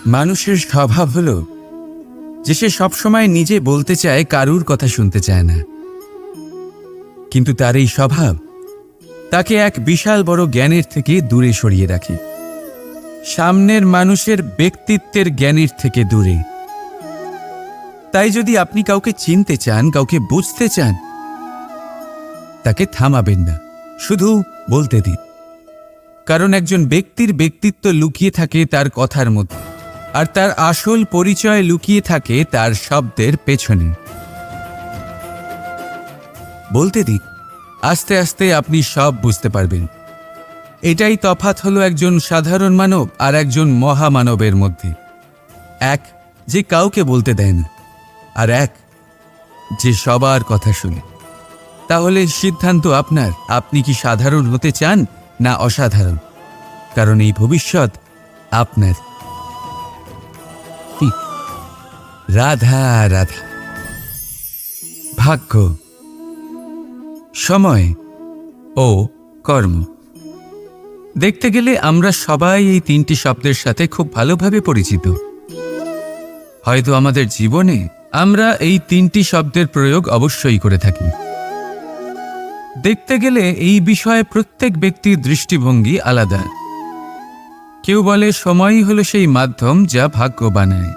মানুষের স্বভাব হলো যে সে সবসময় নিজে বলতে চায়, কারুর কথা শুনতে চায় না। কিন্তু তার এই স্বভাব তাকে এক বিশাল বড় জ্ঞানের থেকে দূরে সরিয়ে রাখে, সামনের মানুষের ব্যক্তিত্বের জ্ঞানের থেকে দূরে। তাই যদি আপনি কাউকে চিনতে চান, কাউকে বুঝতে চান, তাকে থামাবেন না, শুধু বলতে দিন। কারণ একজন ব্যক্তির ব্যক্তিত্ব লুকিয়ে থাকে তার কথার মধ্যে, আর তার আসল পরিচয় লুকিয়ে থাকে তার শব্দের পেছনে। বলতে দিন, আস্তে আস্তে আপনি সব বুঝতে পারবেন। এটাই তফাৎ হলো একজন সাধারণ মানব আর একজন মহামানবের মধ্যে। এক যে কাউকে বলতে দেয় না, আর এক যে সবার কথা শুনে। তাহলে সিদ্ধান্ত আপনার, আপনি কি সাধারণ হতে চান না অসাধারণ? কারণ এই ভবিষ্যৎ আপনার। রাধা রাধা। ভাগ্য, সময় ও কর্ম। দেখতে গেলে আমরা সবাই এই তিনটি শব্দের সাথে খুব ভালোভাবে পরিচিত। হয়তো আমাদের জীবনে আমরা এই তিনটি শব্দের প্রয়োগ অবশ্যই করে থাকি। দেখতে গেলে এই বিষয়ে প্রত্যেক ব্যক্তির দৃষ্টিভঙ্গি আলাদা। কেউ বলে সময়ই হলো সেই মাধ্যম যা ভাগ্য বানায়।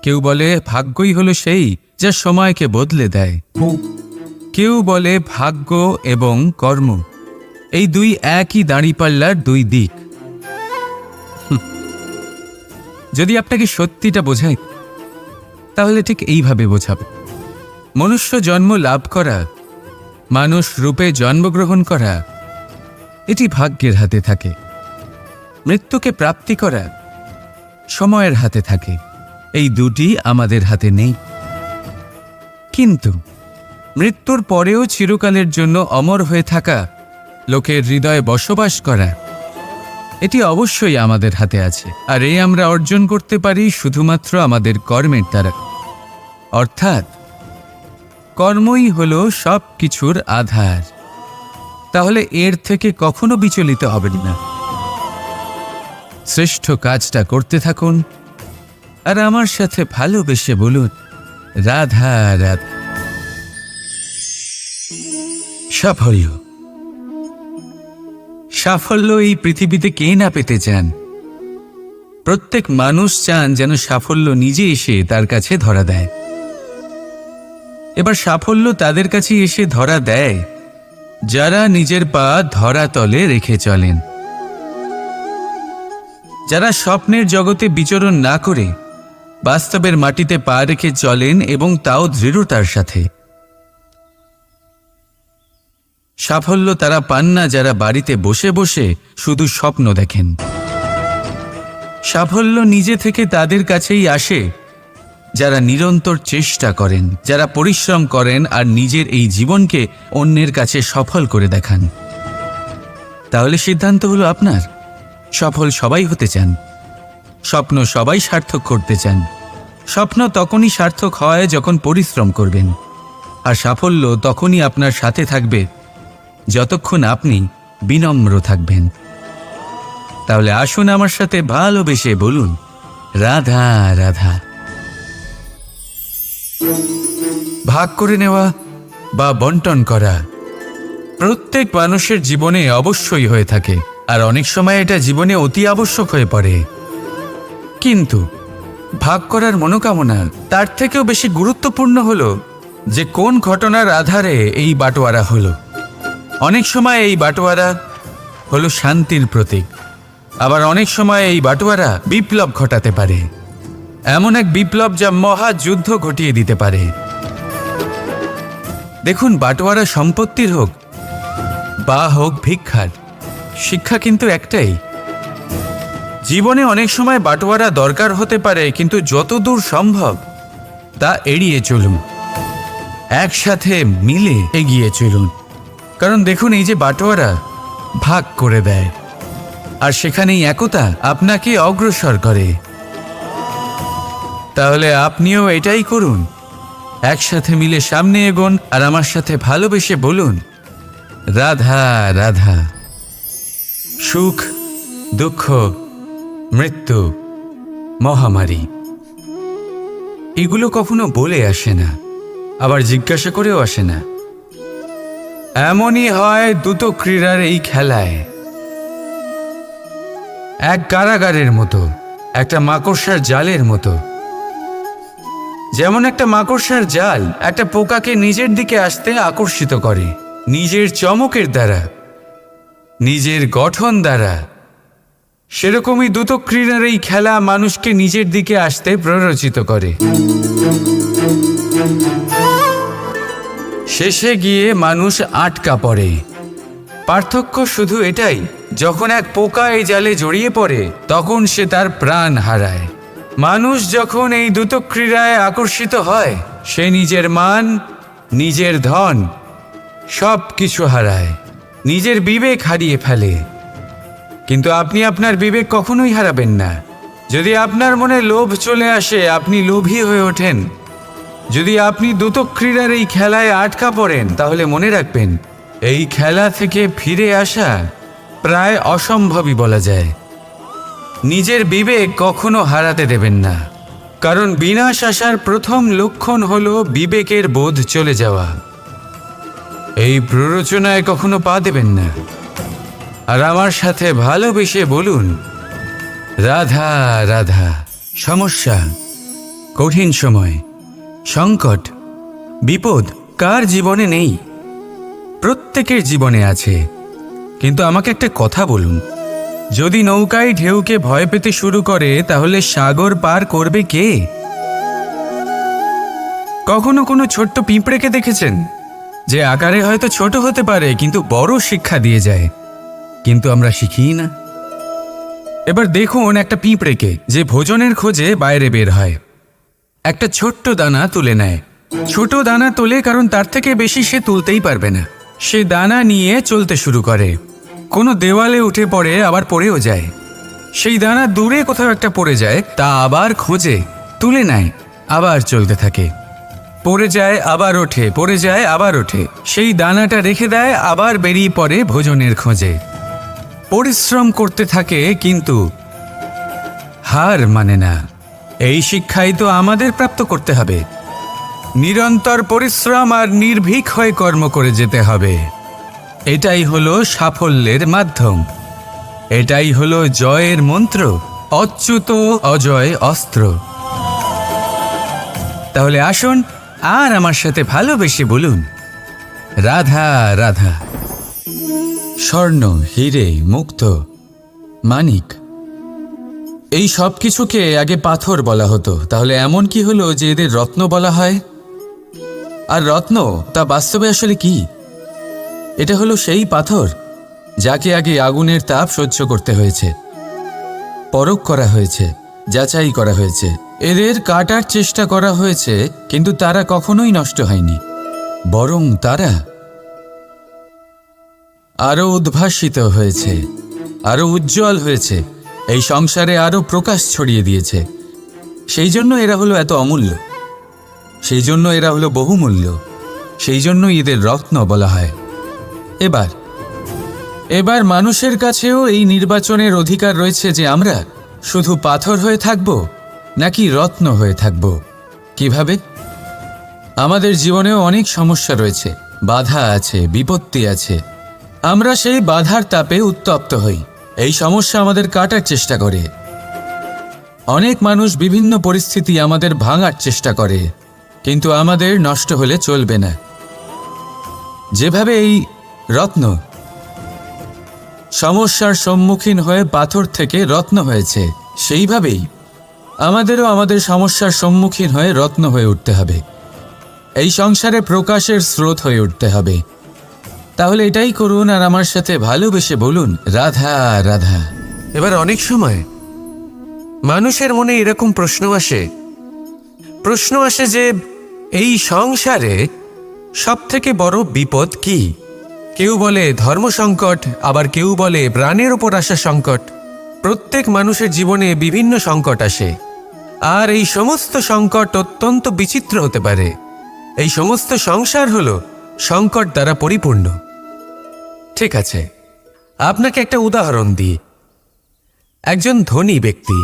কেউ বলে ভাগ্যই হলো সেই যা সময়কে বদলে দেয়। কেউ বলে ভাগ্য এবং কর্ম এই দুই একই দাঁড়িপাল্লার দুই দিক। যদি আপনাকে সত্যিটা বোঝায়, তাহলে ঠিক এইভাবে বোঝাবে। মনুষ্য জন্ম লাভ করা, মানুষ রূপে জন্মগ্রহণ করা, এটি ভাগ্যের হাতে থাকে। মৃত্যুকে প্রাপ্তি করা সময়ের হাতে থাকে। এই দুটি আমাদের হাতে নেই। কিন্তু মৃত্যুর পরেও চিরকালের জন্য অমর হয়ে থাকা, লোকের হৃদয়ে বসবাস করা, এটি অবশ্যই আমাদের হাতে আছে। আর এই আমরা অর্জন করতে পারি শুধুমাত্র আমাদের কর্মের দ্বারা। অর্থাৎ কর্মই হলো সব কিছুর আধার। তাহলে এর থেকে কখনো বিচলিত হবেন না। শ্রেষ্ঠ কাজটা করতে থাকুন আর আমার সাথে ভালোবেসে বলুন, রাধা রাধা। সাফল্য। সাফল্য এই পৃথিবীতে কে না পেতে চান? প্রত্যেক মানুষ চান যেন সাফল্য নিজে এসে তার কাছে ধরা দেয়। এবার সাফল্য তাদের কাছে এসে ধরা দেয় যারা নিজের পা ধরাতলে রেখে চলেন, যারা স্বপ্নের জগতে বিচরণ না করে বাস্তবের মাটিতে পা রেখে চলেন এবং তাও দৃঢ়তার সাথে। সাফল্য তারা পান না যারা বাড়িতে বসে বসে শুধু স্বপ্ন দেখেন। সাফল্য নিজে থেকে তাদের কাছেই আসে যারা নিরন্তর চেষ্টা করেন, যারা পরিশ্রম করেন আর নিজের এই জীবনকে অন্যের কাছে সফল করে দেখান। তাহলে সিদ্ধান্ত হলো আপনার। সফল সবাই হতে চান, স্বপ্ন সবাই সার্থক করতে চান। স্বপ্ন তখনই সার্থক হয় যখন পরিশ্রম করবেন, আর সাফল্য তখনই আপনার সাথে থাকবে যতক্ষণ আপনি বিনম্র থাকবেন। তাহলে আসুন আমার সাথে ভালোবেসে বলুন, রাধা রাধা। ভাগ করে নেওয়া বা বন্টন করা প্রত্যেক মানুষের জীবনে অবশ্যই হয়ে থাকে, আর অনেক সময় এটা জীবনে অতি আবশ্যক হয়ে পড়ে। কিন্তু ভাগ করার মনোকামনা তার থেকেও বেশি গুরুত্বপূর্ণ হলো যে কোন ঘটনার আধারে এই বাটোয়ারা হলো। অনেক সময় এই বাটোয়ারা হলো শান্তির প্রতীক, আবার অনেক সময় এই বাটোয়ারা বিপ্লব ঘটাতে পারে, এমন এক বিপ্লব যা মহাযুদ্ধ ঘটিয়ে দিতে পারে। দেখুন, বাটোয়ারা সম্পত্তির হোক বা হোক ভিক্ষার, শিক্ষা কিন্তু একটাই। জীবনে অনেক সময় বাটোয়ারা দরকার হতে পারে, কিন্তু যতদূর সম্ভব তা এড়িয়ে চলুন, একসাথে মিলে এগিয়ে চলুন। কারণ দেখুন, এই যে বাটোয়ারা ভাগ করে দেয়, আর সেখানেই একতা আপনাকে অগ্রসর করে। তাহলে আপনিও এটাই করুন, একসাথে মিলে সামনে এগোন আর আমার সাথে ভালোবেসে বলুন, রাধা রাধা। সুখ, দুঃখ, মৃত্যু, মহামারী, এগুলো কখনো বলে আসে না, আবার জিজ্ঞাসা করেও আসে না। এমনই হয় দ্রুত ক্রীড়ার এই খেলায়। এক কারাগারের মতো, একটা মাকড়সার জালের মতো। যেমন একটা মাকড়সার জাল একটা পোকাকে নিজের দিকে আসতে আকর্ষিত করে নিজের চমকের দ্বারা, নিজের গঠন দ্বারা, সেরকমই দ্রুত ক্রীড়ার এই খেলা মানুষকে নিজের দিকে আসতে প্ররোচিত করে। শেষে গিয়ে মানুষ আটকা পড়ে। পার্থক্য শুধু এটাই, যখন এক পোকা এই জালে জড়িয়ে পড়ে তখন সে তার প্রাণ হারায়। মানুষ যখন এই দ্রুত ক্রীড়ায় আকর্ষিত হয়, সে নিজের মান, নিজের ধন সব কিছু হারায়, নিজের বিবেক হারিয়ে ফেলে। কিন্তু আপনি আপনার বিবেক কখনোই হারাবেন না। যদি আপনার মনে লোভ চলে আসে, আপনি লোভী হয়ে ওঠেন। যদি আপনি দ্রুত ক্রীড়ার এই খেলায় আটকা পড়েন, তাহলে মনে রাখবেন, এই খেলা থেকে ফিরে আসা প্রায় অসম্ভবই বলা যায়। নিজের বিবেক কখনো হারাতে দেবেন না, কারণ বিনাশ আসার প্রথম লক্ষণ হলো বিবেকের বোধ চলে যাওয়া। এই প্ররোচনায় কখনো পা দেবেন না। আর আমার সাথে ভালোবেসে বলুন, রাধা রাধা। সমস্যা, কঠিন সময়, সংকট, বিপদ কার জীবনে নেই? প্রত্যেকের জীবনে আছে। কিন্তু আমাকে একটা কথা বলুন, যদি নৌকায় ঢেউকে ভয় পেতে শুরু করে, তাহলে সাগর পার করবে কে? কখনো কোনো ছোট্ট পিঁপড়েকে দেখেছেন, যে আকারে হয়তো ছোট হতে পারে কিন্তু বড় শিক্ষা দিয়ে যায়? কিন্তু আমরা শিখি না। এবার দেখুন একটা পিঁপড়েকে, যে ভোজনের খোঁজে বাইরে বের হয়, একটা ছোট্ট দানা তুলে নেয়। ছোট দানা তোলে কারণ তার থেকে বেশি সে তুলতেই পারবে না। সে দানা নিয়ে চলতে শুরু করে, কোনো দেওয়ালে উঠে পড়ে, আবার পড়েও যায়। সেই দানা দূরে কোথাও একটা পড়ে যায়, তা আবার খোঁজে, তুলে নেয়, আবার চলতে থাকে। পড়ে যায়, আবার ওঠে, পড়ে যায়, আবার ওঠে। সেই দানাটা রেখে দেয়, আবার বেরিয়ে পড়ে ভোজনের খোঁজে। পরিশ্রম করতে থাকে, কিন্তু হার মানে না। এই শিক্ষাই তো আমাদের প্রাপ্ত করতে হবে। নিরন্তর পরিশ্রম আর নির্ভীক হয়ে কর্ম করে যেতে হবে। এটাই হলো সাফল্যের মাধ্যম, এটাই হলো জয়ের মন্ত্র, অচ্যুত অজয় অস্ত্র। তাহলে আসুন আর আমার সাথে ভালোবেসে বলুন, রাধা রাধা। স্বর্ণ, হিরে, মুক্ত, মানিক, এই সব কিছুকে আগে পাথর বলা হতো। তাহলে এমন কি হলো যে এদের রত্ন বলা হয়? আর রত্ন তা বাস্তবে আসলে কি? এটা হলো সেই পাথর যাকে আগে আগুনের তাপ সহ্য করতে হয়েছে, পরখ করা হয়েছে, যাচাই করা হয়েছে, এদের কাটার চেষ্টা করা হয়েছে, কিন্তু তারা কখনোই নষ্ট হয়নি, বরং তারা আরো উদ্ভাসিত হয়েছে, আরো উজ্জ্বল হয়েছে, এই সংসারে আরো প্রকাশ ছড়িয়ে দিয়েছে। সেই জন্য এরা হলো এত অমূল্য, সেই জন্য এরা হলো বহুমূল্য, সেই জন্য এদের রত্ন বলা হয়। এবার মানুষের কাছেও এই নির্বাচনের অধিকার রয়েছে যে আমরা শুধু পাথর হয়ে থাকব নাকি রত্ন হয়ে থাকব। কিভাবে? আমাদের জীবনেও অনেক সমস্যা রয়েছে, বাধা আছে, বিপত্তি আছে। আমরা সেই বাধার তাপে উত্তপ্ত হই, এই সমস্যা আমাদের কাটার চেষ্টা করে। অনেক মানুষ বিভিন্ন পরিস্থিতি আমাদের ভাঙার চেষ্টা করে, কিন্তু আমাদের নষ্ট হলে চলবে না। যেভাবে এই রত্ন সমস্যার সম্মুখীন হয়ে পাথর থেকে রত্ন হয়েছে, সেইভাবেই আমাদেরও আমাদের সমস্যার সম্মুখীন হয়ে রত্ন হয়ে উঠতে হবে। এই সংসারে প্রকাশের স্রোত হয়ে উঠতে হবে। তাহলে এটাই করুন আর আমার সাথে ভালোবেসে বলুন, রাধা রাধা। এবার অনেক সময় মানুষের মনে এরকম প্রশ্ন আসে যে এই সংসারে সবথেকে বড় বিপদ কি? কেউ বলে ধর্ম সংকট, আবার কেউ বলে প্রাণের ওপর আসা সংকট। প্রত্যেক মানুষের জীবনে বিভিন্ন সংকট আসে, আর এই সমস্ত সংকট অত্যন্ত বিচিত্র হতে পারে। এই সমস্ত সংসার হলো সংকট দ্বারা পরিপূর্ণ। ঠিক আছে, আপনাকে একটা উদাহরণ দিই। একজন ধনী ব্যক্তি,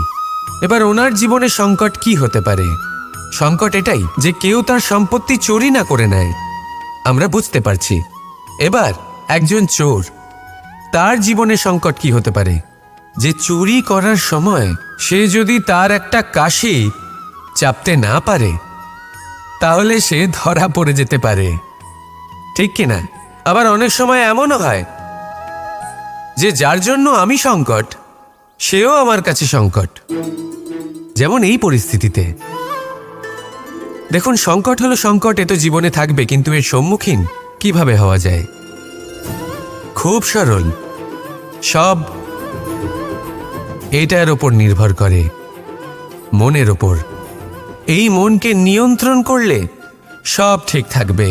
এবার ওনার জীবনে সংকট কি হতে পারে? সংকট এটাই যে কেউ তার সম্পত্তি চুরি না করে নেয়। আমরা বুঝতে পারছি। এবার একজন চোর, তার জীবনে সংকট কি হতে পারে? যে চুরি করার সময় সে যদি তার একটা কাশি চাপতে না পারে, তাহলে সে ধরা পড়ে যেতে পারে, ঠিক কিনা? আবার অনেক সময় এমনও হয় যে যার জন্য আমি সংকট, সেও আমার কাছে সংকট। যেমন এই পরিস্থিতিতে দেখুন, সংকট হলো সংকট, এ তো জীবনে থাকবে, কিন্তু এর সম্মুখীন কিভাবে হওয়া যায়? খুব সরল। সব এটার ওপর নির্ভর করে, মনের ওপর। এই মনকে নিয়ন্ত্রণ করলে সব ঠিক থাকবে।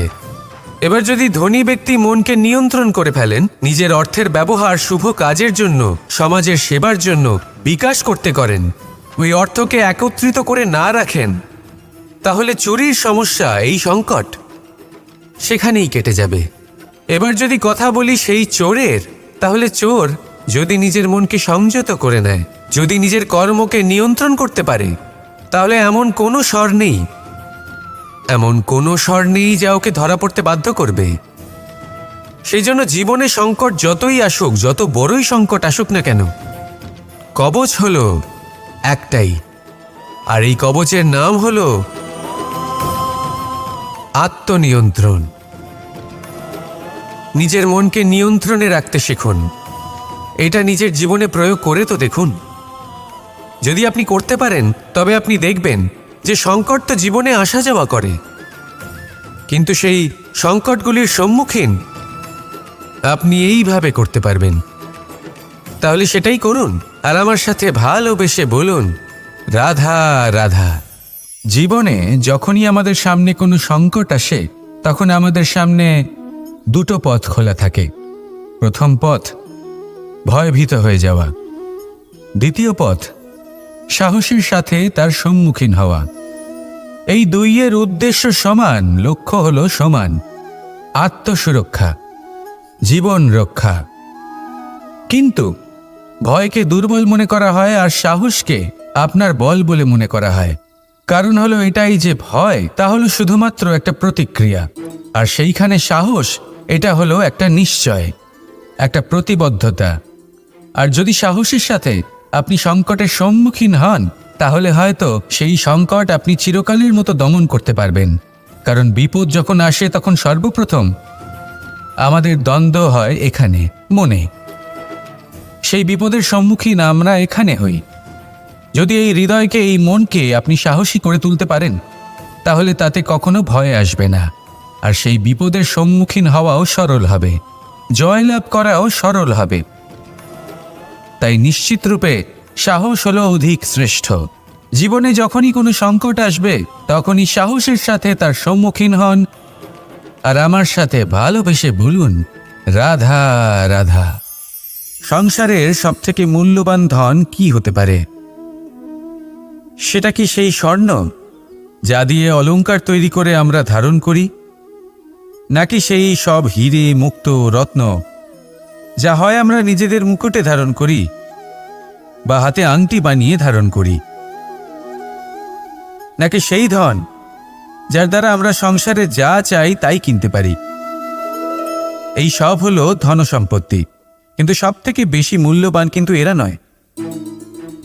এবার যদি ধনী ব্যক্তি মনকে নিয়ন্ত্রণ করে ফেলেন, নিজের অর্থের ব্যবহার শুভ কাজের জন্য, সমাজের সেবার জন্য বিকাশ করতে করেন, ওই অর্থকে একত্রিত করে না রাখেন, তাহলে চুরির সমস্যা, এই সংকট সেখানেই কেটে যাবে। এবার যদি কথা বলি সেই চোরের, তাহলে চোর যদি নিজের মনকে সংযত করে নেয়, যদি নিজের কর্মকে নিয়ন্ত্রণ করতে পারে, তাহলে এমন কোনো স্বর নেই, এমন কোনো স্বর নেই যা ওকে ধরা পড়তে বাধ্য করবে। সেই জন্য জীবনে সংকট যতই আসুক, যত বড়ই সংকট আসুক না কেন, কবচ হলো একটাই, আর এই কবচের নাম হলো আত্মনিয়ন্ত্রণ। নিজের মনকে নিয়ন্ত্রণে রাখতে শিখুন। এটা নিজের জীবনে প্রয়োগ করে তো দেখুন। যদি আপনি করতে পারেন, তবে আপনি দেখবেন যে সংকট তো জীবনে আসা যাওয়া করে, কিন্তু সেই সংকটগুলির সম্মুখীন আপনি এইভাবে করতে পারবেন। তাহলে সেটাই করুন, আর আমার সাথে ভালোবেসে বলুন, রাধা রাধা। জীবনে যখনই আমাদের সামনে কোনো সংকট আসে, তখন আমাদের সামনে দুটো পথ খোলা থাকে। প্রথম পথ ভয়ভীত হয়ে যাওয়া, দ্বিতীয় পথ সাহসীর সাথে তার সম্মুখীন হওয়া। এই দুইয়ের উদ্দেশ্য সমান, লক্ষ্য হলো সমান, আত্মসুরক্ষা, জীবন রক্ষা। কিন্তু ভয়কে দুর্বল মনে করা হয় আর সাহসকে আপনার বল বলে মনে করা হয়। কারণ হলো এটাই যে ভয়, তা হলো শুধুমাত্র একটা প্রতিক্রিয়া, আর সেইখানে সাহস, এটা হলো একটা নিশ্চয়, একটা প্রতিবদ্ধতা। আর যদি সাহসের সাথে আপনি সংকটের সম্মুখীন হন, তাহলে হয়তো সেই সংকট আপনি চিরকালের মতো দমন করতে পারবেন। কারণ বিপদ যখন আসে, তখন সর্বপ্রথম আমাদের দ্বন্দ্ব হয় এখানে, মনে। সেই বিপদের সম্মুখীন আমরা এখানে হই। যদি এই হৃদয়কে, এই মনকে আপনি সাহসী করে তুলতে পারেন, তাহলে তাতে কখনো ভয় আসবে না, আর সেই বিপদের সম্মুখীন হওয়াও সরল হবে, জয়লাভ করাও সরল হবে। তাই নিশ্চিত রূপে সাহস হলো অধিক শ্রেষ্ঠ। জীবনে যখনই কোনো সংকট আসবে, তখনই সাহসের সাথে তার সম্মুখীন হন, আর আমার সাথে ভালোবেসে বলুন, রাধা রাধা। সংসারের সবথেকে মূল্যবান ধন কি হতে পারে? সেটা কি সেই স্বর্ণ যা দিয়ে অলংকার তৈরি করে আমরা ধারণ করি, নাকি সেই সব হিরে, মুক্ত, রত্ন যা হয় আমরা নিজেদের মুকুটে ধারণ করি বা হাতে আংটি বানিয়ে ধারণ করি, নাকি সেই ধন যার দ্বারা আমরা সংসারে যা চাই তাই কিনতে পারি? এই সব হলো ধন সম্পত্তি, কিন্তু সব থেকে বেশি মূল্যবান কিন্তু এরা নয়।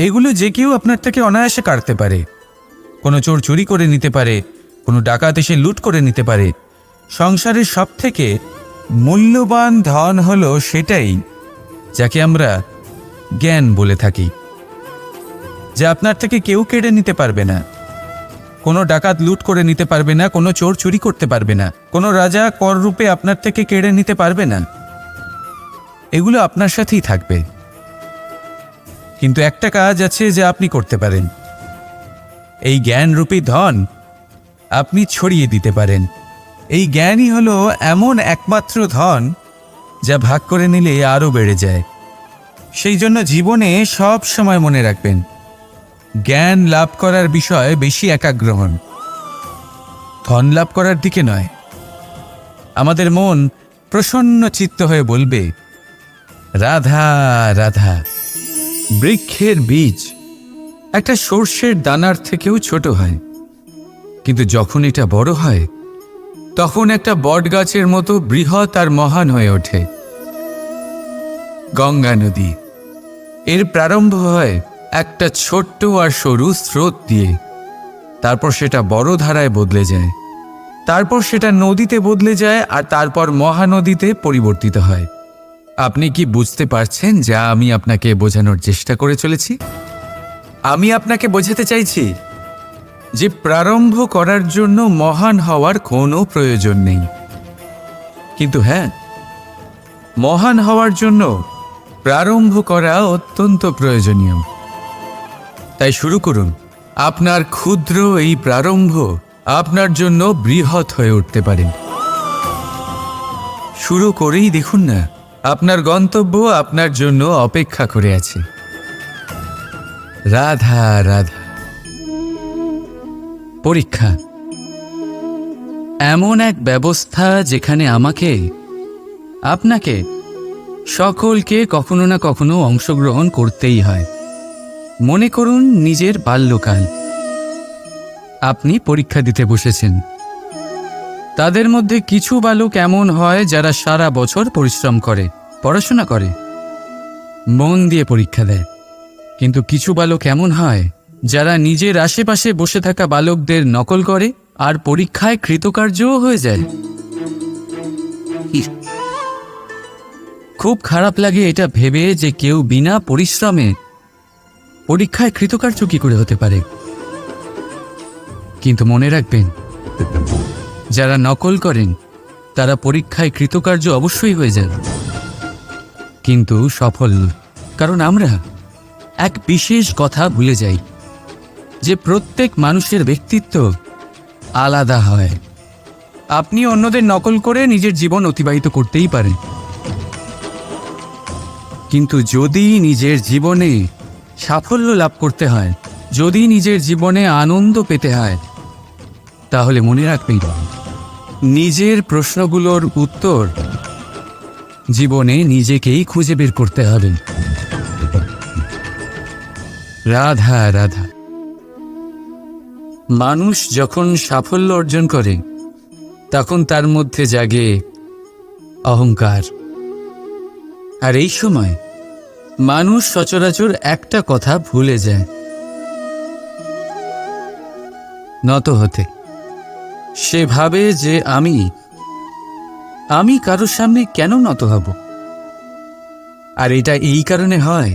এগুলো যে কেউ আপনার থেকে অনায়াসে কাটতে পারে। কোনো চোর চুরি করে নিতে পারে, কোনো ডাকাত এসে লুট করে নিতে পারে। সংসারের সব থেকে মূল্যবান ধন হলো সেটাই যাকে আমরা জ্ঞান বলে থাকি, যা আপনার থেকে কেউ কেড়ে নিতে পারবে না। কোনো ডাকাত লুট করে নিতে পারবে না, কোনো চোর চুরি করতে পারবে না, কোনো রাজা কর রূপে আপনার থেকে কেড়ে নিতে পারবে না। এগুলো আপনার সাথেই থাকবে। কিন্তু একটা কাজ আছে যা আপনি করতে পারেন। এই জ্ঞানরূপী ধন আপনি ছড়িয়ে দিতে পারেন। এই জ্ঞানই হলো এমন একমাত্র ধন যা ভাগ করে নিলে আরও বেড়ে যায়। সেই জন্য জীবনে সব সময় মনে রাখবেন, জ্ঞান লাভ করার বিষয়ে বেশি একাগ্র হন, ধন লাভ করার দিকে নয়। আমাদের মন প্রসন্ন চিত্ত হয়ে বলবে, রাধা রাধা। বৃক্ষের বীজ একটা সর্ষের দানার থেকেও ছোট হয়, কিন্তু যখন এটা বড় হয় তখন একটা বটগাছের মতো বৃহৎ আর মহান হয়ে ওঠে। গঙ্গা নদী, এর প্রারম্ভ হয় একটা ছোট্ট আর সরু স্রোত দিয়ে, তারপর সেটা বড় ধারায় বদলে যায়, তারপর সেটা নদীতে বদলে যায়, আর তারপর মহানদীতে পরিবর্তিত হয়। আপনি কি বুঝতে পারছেন যা আমি আপনাকে বোঝানোর চেষ্টা করে চলেছি? আমি আপনাকে বোঝাতে চাইছি যে প্রারম্ভ করার জন্য মহান হওয়ার কোনো প্রয়োজন নেই, কিন্তু হ্যাঁ, মহান হওয়ার জন্য প্রারম্ভ করা অত্যন্ত প্রয়োজনীয়। তাই শুরু করুন। আপনার ক্ষুদ্র এই প্রারম্ভ আপনার জন্য বৃহৎ হয়ে উঠতে পারে। শুরু করেই দেখুন না, আপনার গন্তব্য আপনার জন্য অপেক্ষা করে আছে। রাধা রাধা। পরীক্ষা এমন এক ব্যবস্থা যেখানে আমাকে, আপনাকে, সকলকে কখনো না কখনো অংশগ্রহণ করতেই হয়। মনে করুন নিজের বাল্যকাল। আপনি পরীক্ষা দিতে বসেছেন। তাদের মধ্যে কিছু বালক এমন হয় যারা সারা বছর পরিশ্রম করে, পড়াশোনা করে, মন দিয়ে পরীক্ষা দেয়। কিন্তু কিছু বালক এমন হয় যারা নিজের আশেপাশে বসে থাকা বালকদের নকল করে আর পরীক্ষায় কৃতকার্যও হয়ে যায়। খুব খারাপ লাগে এটা ভেবে যে কেউ বিনা পরিশ্রমে পরীক্ষায় কৃতকার্য কি করে হতে পারে। কিন্তু মনে রাখবেন, যারা নকল করেন তারা পরীক্ষায় কৃতকার্য অবশ্যই হয়ে যান, কিন্তু সফল। কারণ আমরা এক বিশেষ কথা ভুলে যাই যে প্রত্যেক মানুষের ব্যক্তিত্ব আলাদা হয়। আপনি অন্যদের নকল করে নিজের জীবন অতিবাহিত করতেই পারেন, কিন্তু যদি নিজের জীবনে সাফল্য লাভ করতে হয়, যদি নিজের জীবনে আনন্দ পেতে হয়, তাহলে মনে রাখবেন নিজের প্রশ্নগুলোর উত্তর জীবনে নিজেকেই খুঁজে বের করতে হবে। রাধা রাধা। মানুষ যখন সাফল্য অর্জন করে তখন তার মধ্যে জাগে অহংকার, আর এই সময় মানুষ সচরাচর একটা কথা ভুলে যায়, নত হতে। সে ভাবে যে আমি কারোর সামনে কেন নত হব। আর এটা এই কারণে হয়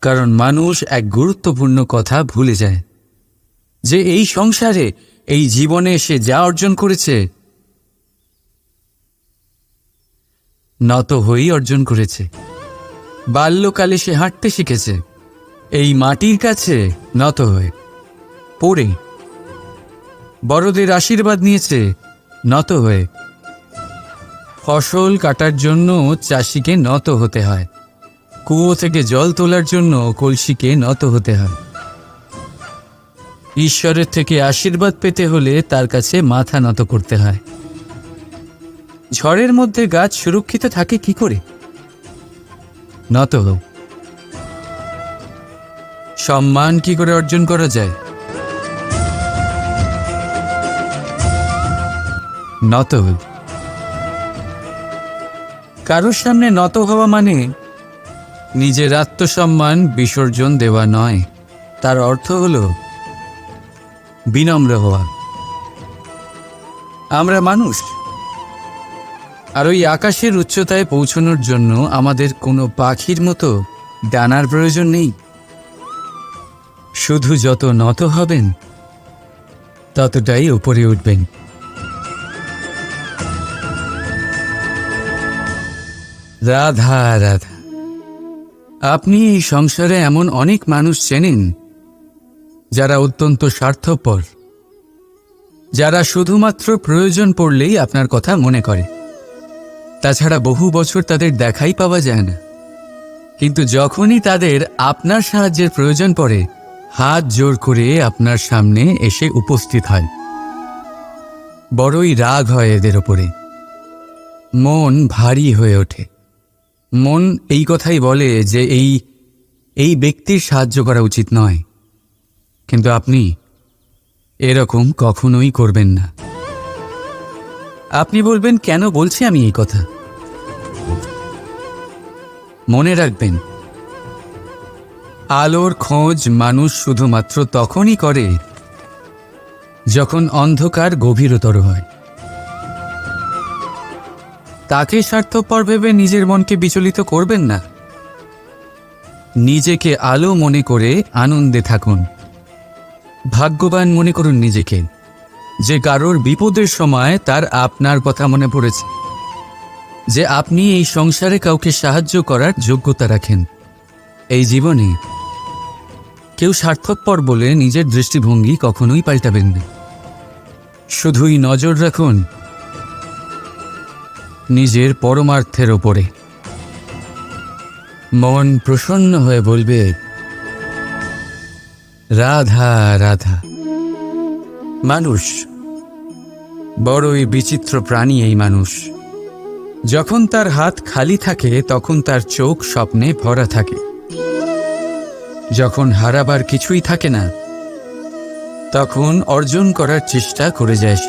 কারণ মানুষ এক গুরুত্বপূর্ণ কথা ভুলে যায়, যে এই সংসারে, এই জীবনে সে যা অর্জন করেছে নত হয়েই অর্জন করেছে। বাল্যকালে সে হাঁটতে শিখেছে এই মাটির কাছে নত হয়ে, পড়ে। বড়দের আশীর্বাদ নিয়েছে নত হয়ে। ফসল কাটার জন্য চাষিকে নত হতে হয়, কুয়ো থেকে জল তোলার জন্য কলসিকে নত হতে হয়। ঈশ্বরের থেকে আশীর্বাদ পেতে হলে তার কাছে মাথা নত করতে হয়। ঝড়ের মধ্যে গাছ সুরক্ষিত থাকে কি করে? নত হও। সম্মান কি করে অর্জন করা যায়? নত হও। কারোর সামনে নত হওয়া মানে নিজের আত্মসম্মান বিসর্জন দেওয়া নয়, তার অর্থ হলো বিনম্র হওয়া। আমরা মানুষ, আর ওই আকাশের উচ্চতায় পৌঁছানোর জন্য আমাদের কোনো পাখির মতো ডানার প্রয়োজন নেই। শুধু যত নত হবেন ততটাই উপরে উঠবেন। রাধা রাধা। আপনি এই সংসারে এমন অনেক মানুষ চেনেন যারা অত্যন্ত স্বার্থপর, যারা শুধুমাত্র প্রয়োজন পড়লেই আপনার কথা মনে করে। তাছাড়া বহু বছর তাদের দেখাই পাওয়া যায় না, কিন্তু যখনই তাদের আপনার সাহায্যের প্রয়োজন পড়ে হাত জোর করে আপনার সামনে এসে উপস্থিত হয়। বড়ই রাগ হয় এদের ওপরে, মন ভারী হয়ে ওঠে। মন এই কথাই বলে যে এই ব্যক্তির সাহায্য করা উচিত নয়, কিন্তু আপনি এরকম কখনোই করবেন না। আপনি বলবেন, কেন বলছি আমি এই কথা? মনে রাখবেন, আলোর খোঁজ মানুষ শুধুমাত্র তখনই করে যখন অন্ধকার গভীরতর হয়। তাকে স্বার্থপর ভেবে নিজের মনকে বিচলিত করবেন না। নিজেকে আলো মনে করে আনন্দে থাকুন। ভাগ্যবান মনে করুন নিজেকে, যে কারোর বিপদের সময় তার আপনার কথা মনে পড়েছে, যে আপনি এই সংসারে কাউকে সাহায্য করার যোগ্যতা রাখেন। এই জীবনে কেউ স্বার্থপর বলে নিজের দৃষ্টিভঙ্গি কখনোই পাল্টাবেন না। শুধুই নজর রাখুন নিজের পরমার্থের ওপরে। মন প্রসন্ন হয়ে বলবে, রাধা রাধা। মানুষ বড়ই বিচিত্র প্রাণী। এই মানুষ যখন তার হাত খালি থাকে তখন তার চোখ স্বপ্নে ভরা থাকে। যখন হারাবার কিছুই থাকে না তখন অর্জন করার চেষ্টা করে যায়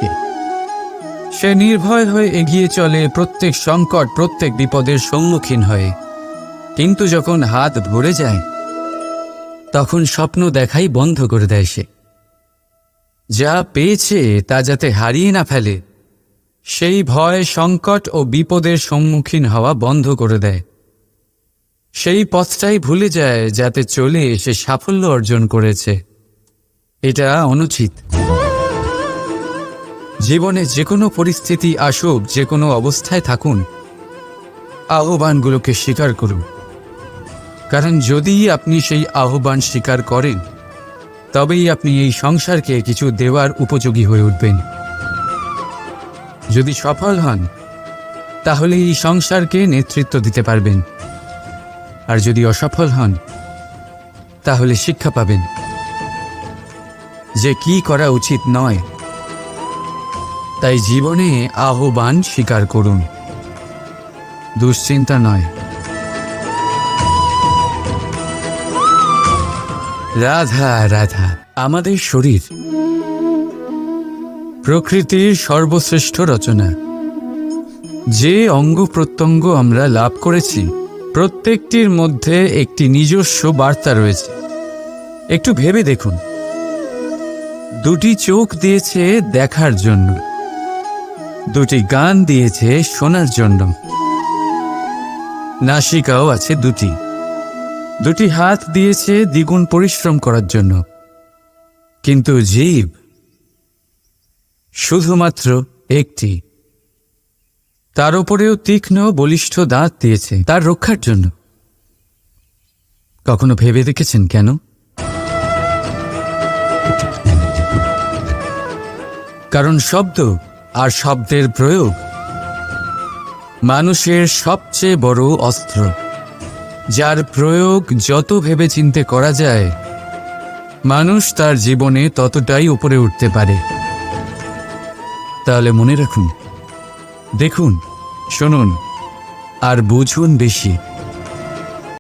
সে নির্ভয় হয়ে এগিয়ে চলে প্রত্যেক সংকট, প্রত্যেক বিপদের সম্মুখীন হয়ে। কিন্তু যখন হাত ভরে যায় তখন স্বপ্ন দেখাই বন্ধ করে দেয় সে। যা পেয়েছে তা যাতে হারিয়ে না ফেলে, সেই ভয়, সংকট ও বিপদের সম্মুখীন হওয়া বন্ধ করে দেয়। সেই পথটাই ভুলে যায় যাতে চলে সে সাফল্য অর্জন করেছে। এটা অনুচিত। জীবনে যে কোনো পরিস্থিতি আসুক, যে কোনো অবস্থায় থাকুন, আহ্বানগুলোকে স্বীকার করুন। কারণ যদি আপনি সেই আহ্বান স্বীকার করেন তবেই আপনি এই সংসারকে কিছু দেওয়ার উপযোগী হয়ে উঠবেন। যদি সফল হন তাহলে এই সংসারকে নেতৃত্ব দিতে পারবেন, আর যদি অসফল হন তাহলে শিক্ষা পাবেন যে কি করা উচিত নয়। তাই জীবনে আহ্বান স্বীকার করুন, দুশ্চিন্তা নয়। রাধা রাধা। আমাদের শরীর প্রকৃতির সর্বশ্রেষ্ঠ রচনা। যে অঙ্গ প্রত্যঙ্গ আমরা লাভ করেছি প্রত্যেকটির মধ্যে একটি নিজস্ব বার্তা রয়েছে। একটু ভেবে দেখুন, দুটি চোখ দিয়েছে দেখার জন্য, দুটি কান দিয়েছে শোনার জন্য, নাসিকাও আছে দুটি, দুটি হাত দিয়েছে দ্বিগুণ পরিশ্রম করার জন্য। কিন্তু জীব শুধুমাত্র একটি। তার উপরেও তীক্ষ্ণ বলিষ্ঠ দাঁত দিয়েছে তার রক্ষার জন্য। কখনো ভেবে দেখেছেন কেন? কারণ শব্দ আর শব্দের প্রয়োগ মানুষের সবচেয়ে বড় অস্ত্র, যার প্রয়োগ যত ভেবেচিন্তে করা যায় মানুষ তার জীবনে ততটাই উপরে উঠতে পারে। তাহলে মনে রাখুন, দেখুন, শুনুন আর বুঝুন বেশি।